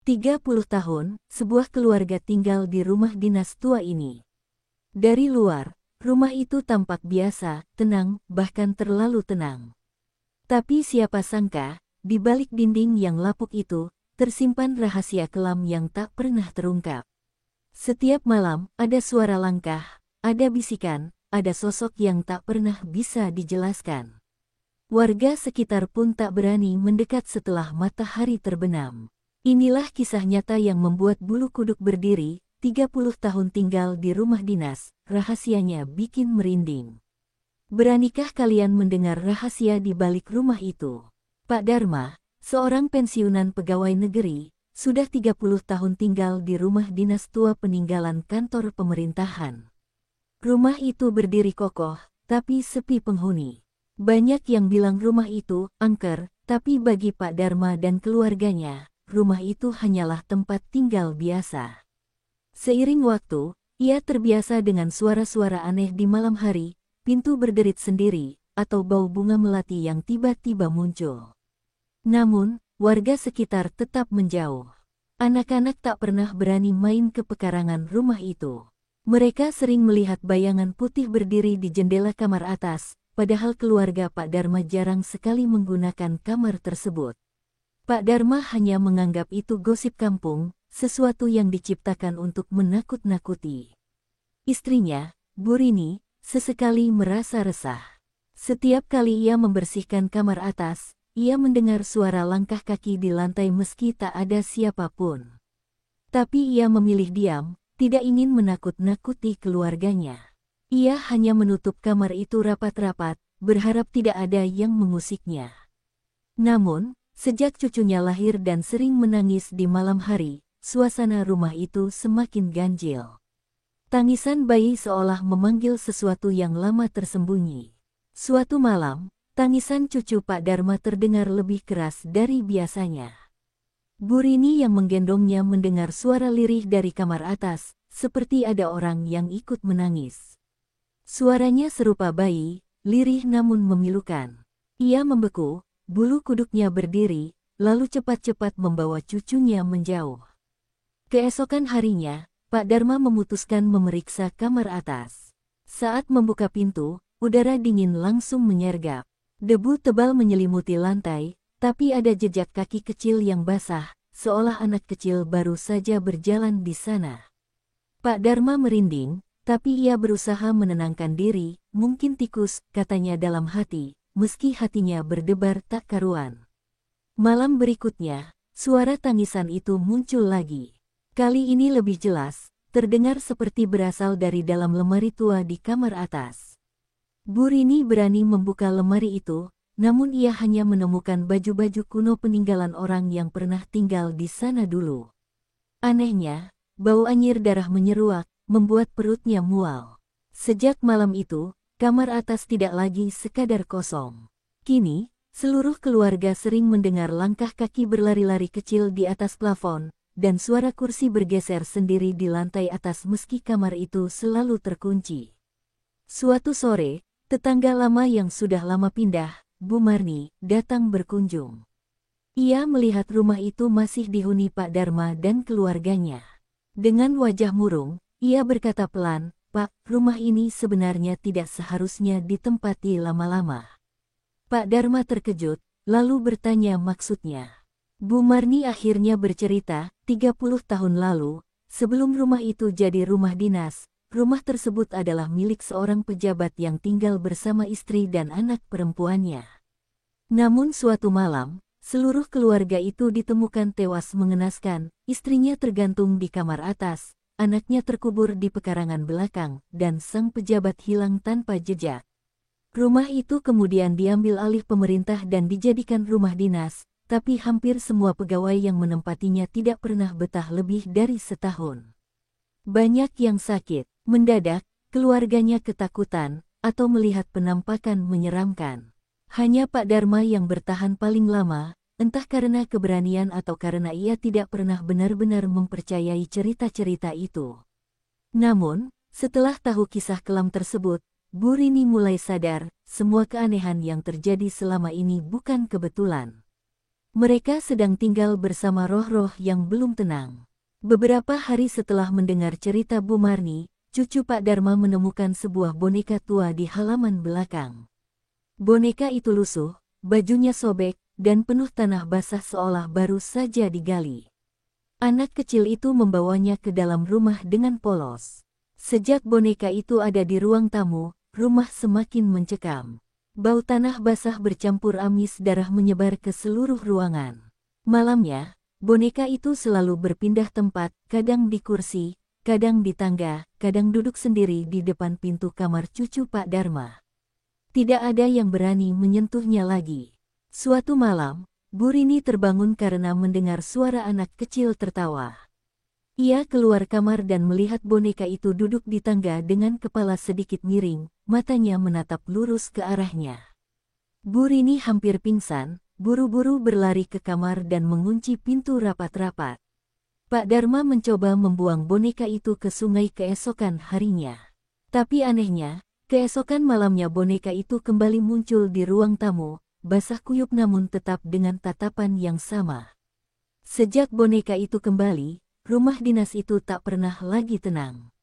30 tahun, sebuah keluarga tinggal di rumah dinas tua ini. Dari luar, rumah itu tampak biasa, tenang, bahkan terlalu tenang. Tapi siapa sangka, di balik dinding yang lapuk itu, tersimpan rahasia kelam yang tak pernah terungkap. Setiap malam, ada suara langkah, ada bisikan, ada sosok yang tak pernah bisa dijelaskan. Warga sekitar pun tak berani mendekat setelah matahari terbenam. Inilah kisah nyata yang membuat bulu kuduk berdiri, 30 tahun tinggal di rumah dinas, rahasianya bikin merinding. Beranikah kalian mendengar rahasia di balik rumah itu? Pak Dharma, seorang pensiunan pegawai negeri, sudah 30 tahun tinggal di rumah dinas tua peninggalan kantor pemerintahan. Rumah itu berdiri kokoh, tapi sepi penghuni. Banyak yang bilang rumah itu angker, tapi bagi Pak Dharma dan keluarganya, rumah itu hanyalah tempat tinggal biasa. Seiring waktu, ia terbiasa dengan suara-suara aneh di malam hari, pintu berderit sendiri, atau bau bunga melati yang tiba-tiba muncul. Namun, warga sekitar tetap menjauh. Anak-anak tak pernah berani main ke pekarangan rumah itu. Mereka sering melihat bayangan putih berdiri di jendela kamar atas, padahal keluarga Pak Dharma jarang sekali menggunakan kamar tersebut. Pak Dharma hanya menganggap itu gosip kampung, sesuatu yang diciptakan untuk menakut-nakuti. Istrinya, Bu Rini, sesekali merasa resah. Setiap kali ia membersihkan kamar atas, ia mendengar suara langkah kaki di lantai meski tak ada siapapun. Tapi ia memilih diam, tidak ingin menakut-nakuti keluarganya. Ia hanya menutup kamar itu rapat-rapat, berharap tidak ada yang mengusiknya. Namun, sejak cucunya lahir dan sering menangis di malam hari, suasana rumah itu semakin ganjil. Tangisan bayi seolah memanggil sesuatu yang lama tersembunyi. Suatu malam, tangisan cucu Pak Dharma terdengar lebih keras dari biasanya. Bu Rini yang menggendongnya mendengar suara lirih dari kamar atas, seperti ada orang yang ikut menangis. Suaranya serupa bayi, lirih namun memilukan. Ia membeku, bulu kuduknya berdiri, lalu cepat-cepat membawa cucunya menjauh. Keesokan harinya, Pak Dharma memutuskan memeriksa kamar atas. Saat membuka pintu, udara dingin langsung menyergap. Debu tebal menyelimuti lantai, tapi ada jejak kaki kecil yang basah, seolah anak kecil baru saja berjalan di sana. Pak Dharma merinding, tapi ia berusaha menenangkan diri, mungkin tikus, katanya dalam hati, meski hatinya berdebar tak karuan. Malam berikutnya, suara tangisan itu muncul lagi. Kali ini lebih jelas, terdengar seperti berasal dari dalam lemari tua di kamar atas. Bu Rini berani membuka lemari itu, namun ia hanya menemukan baju-baju kuno peninggalan orang yang pernah tinggal di sana dulu. Anehnya, bau anyir darah menyeruak, membuat perutnya mual. Sejak malam itu, kamar atas tidak lagi sekadar kosong. Kini, seluruh keluarga sering mendengar langkah kaki berlari-lari kecil di atas plafon, dan suara kursi bergeser sendiri di lantai atas meski kamar itu selalu terkunci. Suatu sore, tetangga lama yang sudah lama pindah, Bu Marni, datang berkunjung. Ia melihat rumah itu masih dihuni Pak Dharma dan keluarganya. Dengan wajah murung, ia berkata pelan, "Pak, rumah ini sebenarnya tidak seharusnya ditempati lama-lama." Pak Dharma terkejut, lalu bertanya maksudnya. Bu Marni akhirnya bercerita, 30 tahun lalu, sebelum rumah itu jadi rumah dinas, rumah tersebut adalah milik seorang pejabat yang tinggal bersama istri dan anak perempuannya. Namun suatu malam, seluruh keluarga itu ditemukan tewas mengenaskan, istrinya tergantung di kamar atas, anaknya terkubur di pekarangan belakang, dan sang pejabat hilang tanpa jejak. Rumah itu kemudian diambil alih pemerintah dan dijadikan rumah dinas, tapi hampir semua pegawai yang menempatinya tidak pernah betah lebih dari setahun. Banyak yang sakit, mendadak, keluarganya ketakutan, atau melihat penampakan menyeramkan. Hanya Pak Dharma yang bertahan paling lama, entah karena keberanian atau karena ia tidak pernah benar-benar mempercayai cerita-cerita itu. Namun, setelah tahu kisah kelam tersebut, Bu Rini mulai sadar, semua keanehan yang terjadi selama ini bukan kebetulan. Mereka sedang tinggal bersama roh-roh yang belum tenang. Beberapa hari setelah mendengar cerita Bu Marni, cucu Pak Darma menemukan sebuah boneka tua di halaman belakang. Boneka itu lusuh, bajunya sobek, dan penuh tanah basah seolah baru saja digali. Anak kecil itu membawanya ke dalam rumah dengan polos. Sejak boneka itu ada di ruang tamu, rumah semakin mencekam. Bau tanah basah bercampur amis darah menyebar ke seluruh ruangan. Malamnya, boneka itu selalu berpindah tempat, kadang di kursi, kadang di tangga, kadang duduk sendiri di depan pintu kamar cucu Pak Darma. Tidak ada yang berani menyentuhnya lagi. Suatu malam, Bu Rini terbangun karena mendengar suara anak kecil tertawa. Ia keluar kamar dan melihat boneka itu duduk di tangga dengan kepala sedikit miring, matanya menatap lurus ke arahnya. Bu Rini hampir pingsan, buru-buru berlari ke kamar dan mengunci pintu rapat-rapat. Pak Darma mencoba membuang boneka itu ke sungai keesokan harinya. Tapi anehnya, keesokan malamnya boneka itu kembali muncul di ruang tamu, basah kuyup namun tetap dengan tatapan yang sama. Sejak boneka itu kembali, rumah dinas itu tak pernah lagi tenang.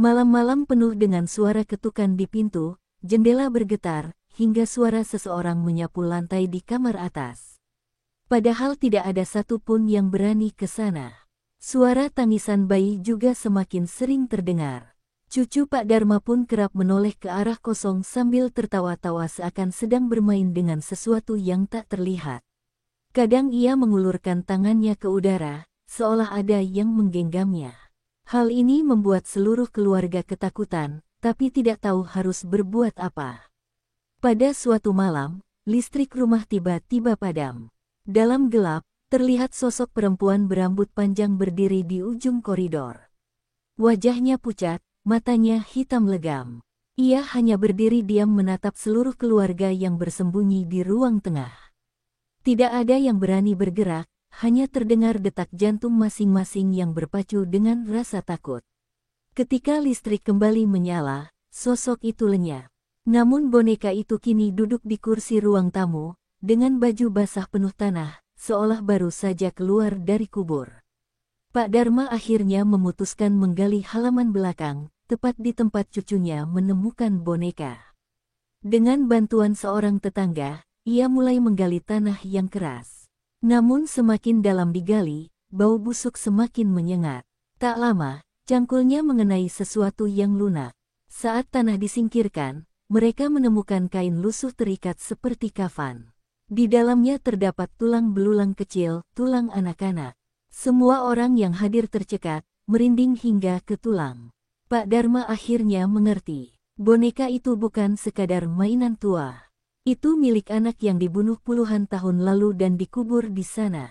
Malam-malam penuh dengan suara ketukan di pintu, jendela bergetar, hingga suara seseorang menyapu lantai di kamar atas. Padahal tidak ada satupun yang berani ke sana. Suara tangisan bayi juga semakin sering terdengar. Cucu Pak Darma pun kerap menoleh ke arah kosong sambil tertawa-tawa seakan sedang bermain dengan sesuatu yang tak terlihat. Kadang ia mengulurkan tangannya ke udara, seolah ada yang menggenggamnya. Hal ini membuat seluruh keluarga ketakutan, tapi tidak tahu harus berbuat apa. Pada suatu malam, listrik rumah tiba-tiba padam. Dalam gelap, terlihat sosok perempuan berambut panjang berdiri di ujung koridor. Wajahnya pucat, matanya hitam legam. Ia hanya berdiri diam menatap seluruh keluarga yang bersembunyi di ruang tengah. Tidak ada yang berani bergerak, hanya terdengar detak jantung masing-masing yang berpacu dengan rasa takut. Ketika listrik kembali menyala, sosok itu lenyap. Namun boneka itu kini duduk di kursi ruang tamu, dengan baju basah penuh tanah, seolah baru saja keluar dari kubur. Pak Darma akhirnya memutuskan menggali halaman belakang, tepat di tempat cucunya menemukan boneka. Dengan bantuan seorang tetangga, ia mulai menggali tanah yang keras. Namun semakin dalam digali, bau busuk semakin menyengat. Tak lama, cangkulnya mengenai sesuatu yang lunak. Saat tanah disingkirkan, mereka menemukan kain lusuh terikat seperti kafan. Di dalamnya terdapat tulang belulang kecil, tulang anak-anak. Semua orang yang hadir tercekat, merinding hingga ke tulang. Pak Darma akhirnya mengerti. Boneka itu bukan sekadar mainan tua. Itu milik anak yang dibunuh puluhan tahun lalu dan dikubur di sana.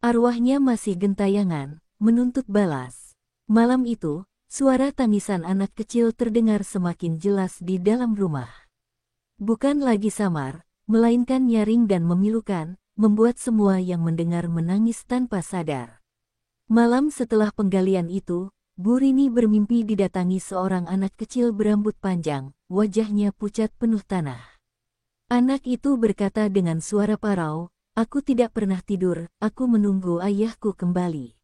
Arwahnya masih gentayangan, menuntut balas. Malam itu, suara tangisan anak kecil terdengar semakin jelas di dalam rumah. Bukan lagi samar, melainkan nyaring dan memilukan, membuat semua yang mendengar menangis tanpa sadar. Malam setelah penggalian itu, Bu Rini bermimpi didatangi seorang anak kecil berambut panjang, wajahnya pucat penuh tanah. Anak itu berkata dengan suara parau, "Aku tidak pernah tidur, aku menunggu ayahku kembali."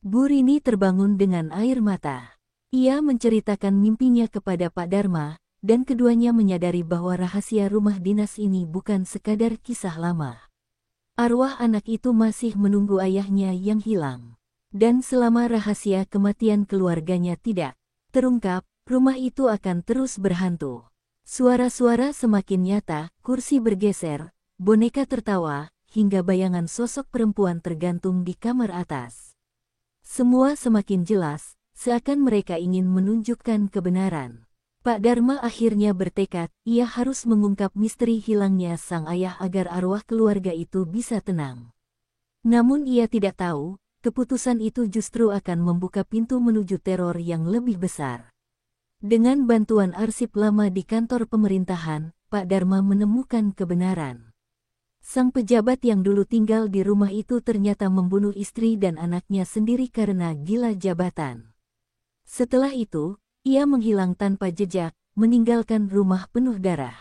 Bu Rini terbangun dengan air mata. Ia menceritakan mimpinya kepada Pak Darma, dan keduanya menyadari bahwa rahasia rumah dinas ini bukan sekadar kisah lama. Arwah anak itu masih menunggu ayahnya yang hilang. Dan selama rahasia kematian keluarganya tidak terungkap, rumah itu akan terus berhantu. Suara-suara semakin nyata, kursi bergeser, boneka tertawa, hingga bayangan sosok perempuan tergantung di kamar atas. Semua semakin jelas, seakan mereka ingin menunjukkan kebenaran. Pak Darma akhirnya bertekad, ia harus mengungkap misteri hilangnya sang ayah agar arwah keluarga itu bisa tenang. Namun ia tidak tahu, keputusan itu justru akan membuka pintu menuju teror yang lebih besar. Dengan bantuan arsip lama di kantor pemerintahan, Pak Darma menemukan kebenaran. Sang pejabat yang dulu tinggal di rumah itu ternyata membunuh istri dan anaknya sendiri karena gila jabatan. Setelah itu, ia menghilang tanpa jejak, meninggalkan rumah penuh darah.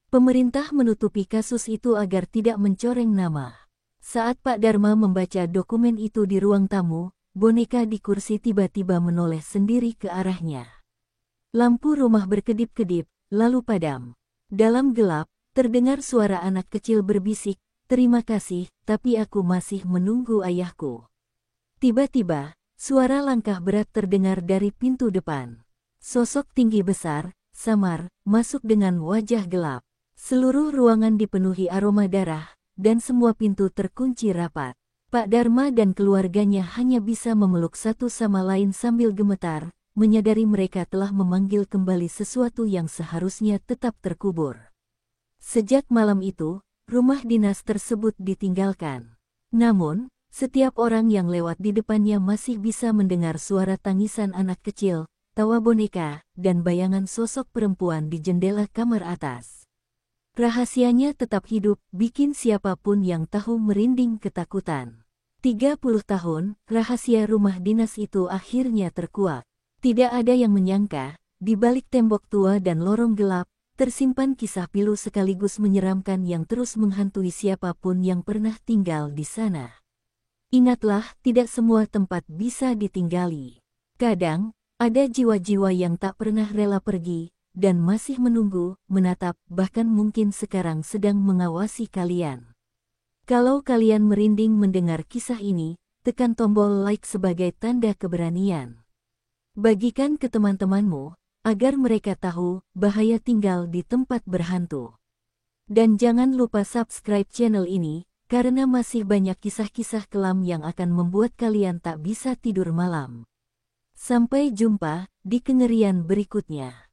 Pemerintah menutupi kasus itu agar tidak mencoreng nama. Saat Pak Dharma membaca dokumen itu di ruang tamu, boneka di kursi tiba-tiba menoleh sendiri ke arahnya. Lampu rumah berkedip-kedip, lalu padam. Dalam gelap, terdengar suara anak kecil berbisik, "Terima kasih, tapi aku masih menunggu ayahku." Tiba-tiba, suara langkah berat terdengar dari pintu depan. Sosok tinggi besar, samar, masuk dengan wajah gelap. Seluruh ruangan dipenuhi aroma darah, dan semua pintu terkunci rapat. Pak Dharma dan keluarganya hanya bisa memeluk satu sama lain sambil gemetar, menyadari mereka telah memanggil kembali sesuatu yang seharusnya tetap terkubur. Sejak malam itu, rumah dinas tersebut ditinggalkan. Namun, setiap orang yang lewat di depannya masih bisa mendengar suara tangisan anak kecil, tawa boneka, dan bayangan sosok perempuan di jendela kamar atas. Rahasianya tetap hidup, bikin siapapun yang tahu merinding ketakutan. 30 tahun, rahasia rumah dinas itu akhirnya terkuak. Tidak ada yang menyangka, di balik tembok tua dan lorong gelap, tersimpan kisah pilu sekaligus menyeramkan yang terus menghantui siapapun yang pernah tinggal di sana. Ingatlah, tidak semua tempat bisa ditinggali. Kadang, ada jiwa-jiwa yang tak pernah rela pergi, dan masih menunggu, menatap, bahkan mungkin sekarang sedang mengawasi kalian. Kalau kalian merinding mendengar kisah ini, tekan tombol like sebagai tanda keberanian. Bagikan ke teman-temanmu, agar mereka tahu bahaya tinggal di tempat berhantu. Dan jangan lupa subscribe channel ini, karena masih banyak kisah-kisah kelam yang akan membuat kalian tak bisa tidur malam. Sampai jumpa di kengerian berikutnya.